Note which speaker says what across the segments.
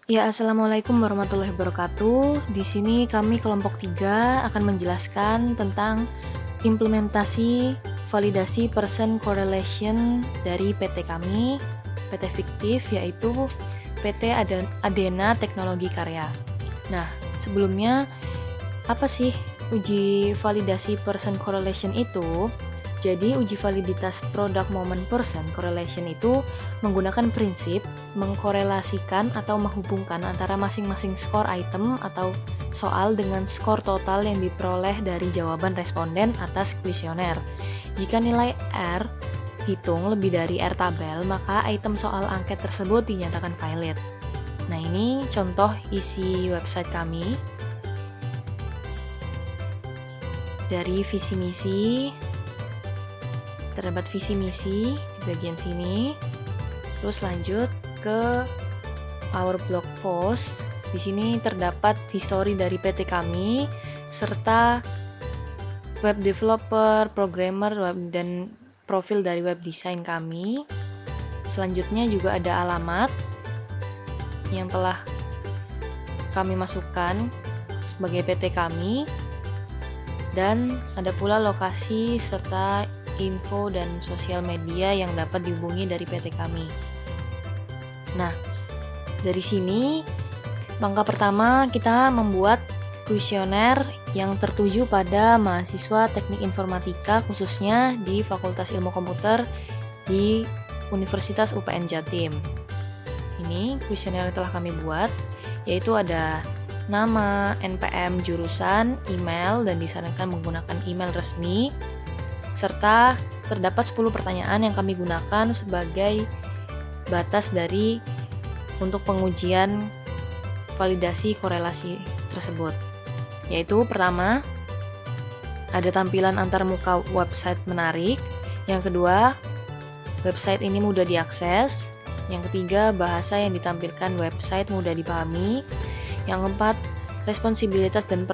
Speaker 1: Ya, assalamualaikum warahmatullahi wabarakatuh. Di sini kami kelompok 3 akan menjelaskan tentang implementasi validasi person correlation dari PT kami, PT fiktif yaitu PT Adena Teknologi Karya. Nah, sebelumnya apa sih uji validasi person correlation itu? Jadi, uji validitas product moment person correlation itu menggunakan prinsip mengkorelasikan atau menghubungkan antara masing-masing skor item atau soal dengan skor total yang diperoleh dari jawaban responden atas kuesioner. Jika nilai R hitung lebih dari R tabel, maka item soal angket tersebut dinyatakan valid. Nah, ini contoh isi website kami. Dari visi misi, terdapat visi misi di bagian sini. Terus lanjut ke our blog post. Di sini terdapat histori dari PT kami serta web developer, programmer, dan profil dari web design kami. Selanjutnya juga ada alamat yang telah kami masukkan sebagai PT kami, dan ada pula lokasi serta info dan sosial media yang dapat dihubungi dari PT kami. Nah, dari sini langkah pertama kita membuat kuesioner yang tertuju pada mahasiswa teknik informatika khususnya di Fakultas Ilmu Komputer di Universitas UPN Jatim. Ini kuesioner yang telah kami buat, yaitu ada nama, NPM, jurusan, email, dan disarankan menggunakan email resmi, serta terdapat 10 pertanyaan yang kami gunakan sebagai batas untuk pengujian validasi korelasi tersebut. Yaitu pertama, ada tampilan antarmuka website menarik. Yang kedua, website ini mudah diakses. Yang ketiga, bahasa yang ditampilkan website mudah dipahami. Yang keempat, responsibilitas dan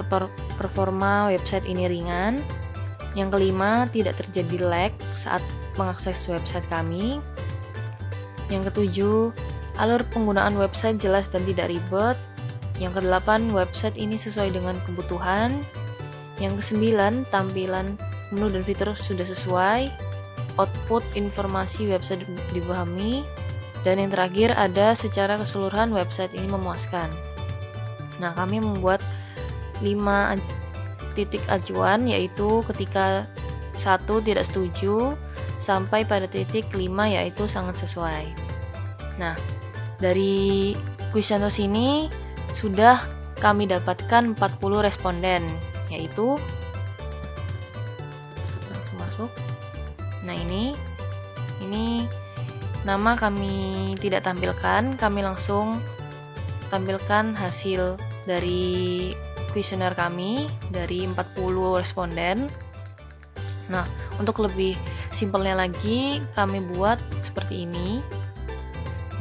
Speaker 1: performa website ini ringan. Yang kelima, tidak terjadi lag saat mengakses website kami. Yang ketujuh, alur penggunaan website jelas dan tidak ribet. Yang kedelapan, website ini sesuai dengan kebutuhan. Yang kesembilan, tampilan menu dan fitur sudah sesuai. Output informasi website dipahami. Dan yang terakhir, ada secara keseluruhan website ini memuaskan. Nah, kami membuat 5 titik acuan, yaitu ketika 1 tidak setuju sampai pada titik 5 yaitu sangat sesuai. Nah, dari kuesioner sini sudah kami dapatkan 40 responden, yaitu langsung masuk. Nah, ini nama kami tidak tampilkan, kami langsung tampilkan hasil dari kuesioner kami dari 40 responden. Nah, untuk lebih simpelnya lagi, kami buat seperti ini.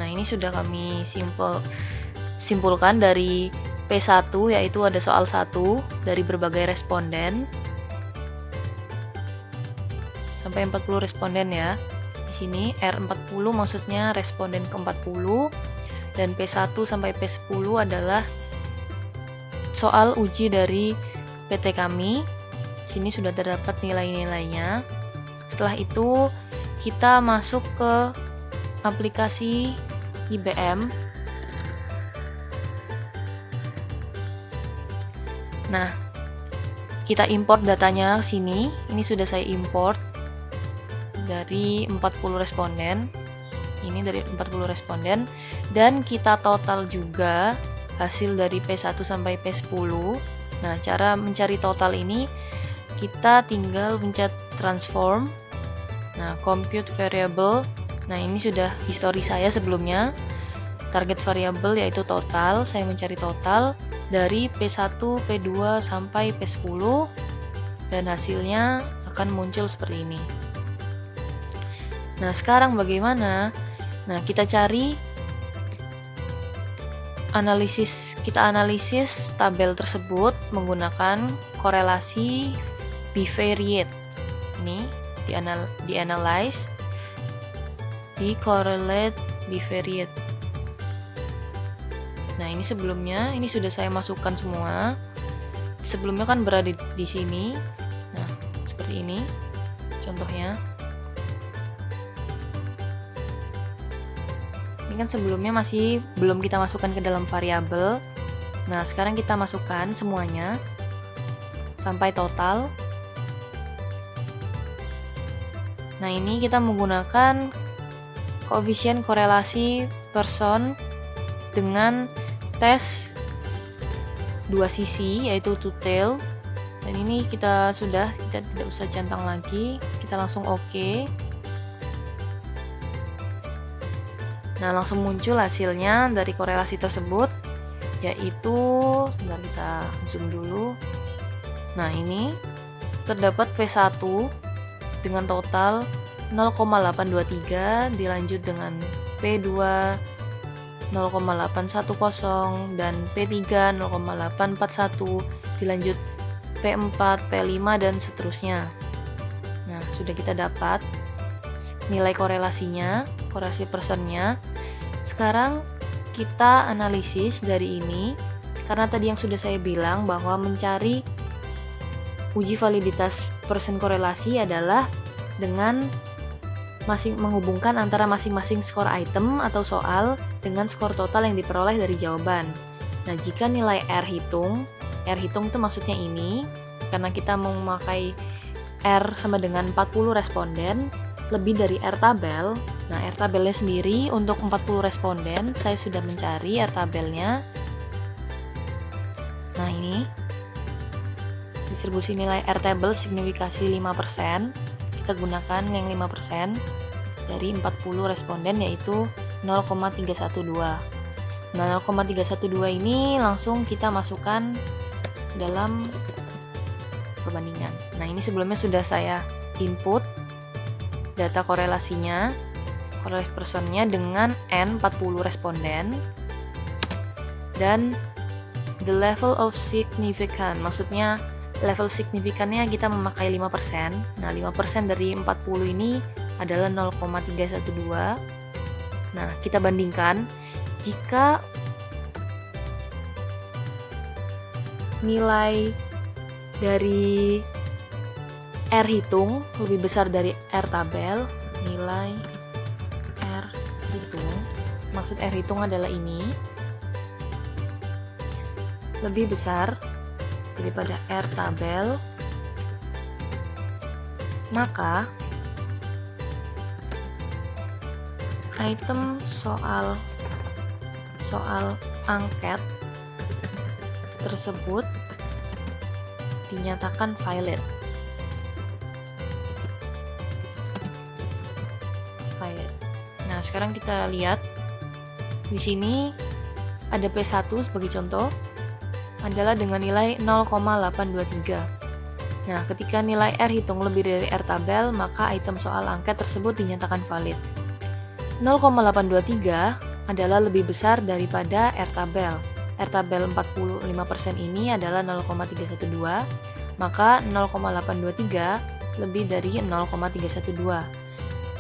Speaker 1: Nah, ini sudah kami simpulkan dari P1, yaitu ada soal 1 dari berbagai responden sampai 40 responden ya. Di sini R40 maksudnya responden ke-40, dan P1 sampai P10 adalah soal uji dari PT kami. Sini sudah terdapat nilai-nilainya. Setelah itu kita masuk ke aplikasi IBM. Nah, kita import datanya ke sini. Ini sudah saya import dari 40 responden. Ini dari 40 responden, dan kita total juga hasil dari P1 sampai P10. Nah, cara mencari total ini kita tinggal pencet transform. Nah, compute variable. Nah, ini sudah histori saya sebelumnya. Target variable yaitu total. Saya mencari total dari P1, P2 sampai P10, dan hasilnya akan muncul seperti ini. Nah, sekarang bagaimana? Nah, kita analisis tabel tersebut menggunakan korelasi bivariate. Ini di-analyze di correlate bivariate. Nah, ini sebelumnya, ini sudah saya masukkan semua. Sebelumnya kan berada di sini. Nah, seperti ini contohnya. Ini kan sebelumnya masih belum kita masukkan ke dalam variabel. Nah, sekarang kita masukkan semuanya sampai total. Nah, ini kita menggunakan koefisien korelasi person dengan tes dua sisi, yaitu two tail. Dan ini kita tidak usah centang lagi, kita langsung oke. Nah, langsung muncul hasilnya dari korelasi tersebut, yaitu, sebentar kita zoom dulu. Nah, ini terdapat P1 dengan total 0,823, dilanjut dengan P2 0,810 dan P3 0,841, dilanjut P4, P5 dan seterusnya. Nah, sudah kita dapat nilai korelasinya, korelasi personnya. Sekarang kita analisis dari ini, karena tadi yang sudah saya bilang bahwa mencari uji validitas person korelasi adalah dengan menghubungkan antara masing-masing skor item atau soal dengan skor total yang diperoleh dari jawaban. Nah, jika nilai R hitung itu maksudnya ini, karena kita memakai R sama dengan 40 responden, lebih dari R tabel. Nah, R tabelnya sendiri untuk 40 responden, saya sudah mencari R tabelnya. Nah, ini distribusi nilai R table signifikasi 5%. Kita gunakan yang 5% dari 40 responden, yaitu 0,312. Nah, 0,312 ini langsung kita masukkan dalam perbandingan. Nah, ini sebelumnya sudah saya input data korelasinya, korelasi personnya dengan N 40 responden, dan the level of significance, maksudnya level signifikannya kita memakai 5%. Nah, 5% dari 40 ini adalah 0,312. Nah, kita bandingkan jika nilai dari R hitung lebih besar dari R tabel, nilai R hitung, maksud R hitung adalah ini, lebih besar daripada R tabel, maka item soal angket tersebut dinyatakan valid. Nah, sekarang kita lihat di sini ada P1 sebagai contoh adalah dengan nilai 0,823. Nah, ketika nilai R hitung lebih dari R tabel, maka item soal angket tersebut dinyatakan valid. 0,823 adalah lebih besar daripada R tabel. R tabel 45% ini adalah 0,312, maka 0,823 lebih dari 0,312.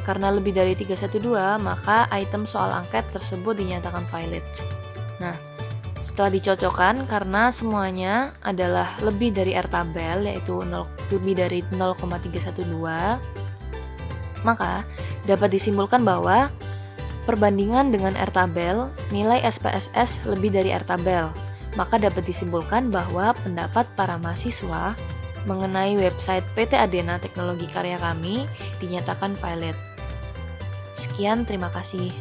Speaker 1: Karena lebih dari 312, maka item soal angket tersebut dinyatakan valid. Nah, setelah dicocokkan, karena semuanya adalah lebih dari R tabel, yaitu lebih dari 0,312, maka dapat disimpulkan bahwa perbandingan dengan R tabel, nilai SPSS lebih dari R tabel. Maka dapat disimpulkan bahwa pendapat para mahasiswa mengenai website PT Adena Teknologi Karya kami dinyatakan valid. Sekian, terima kasih.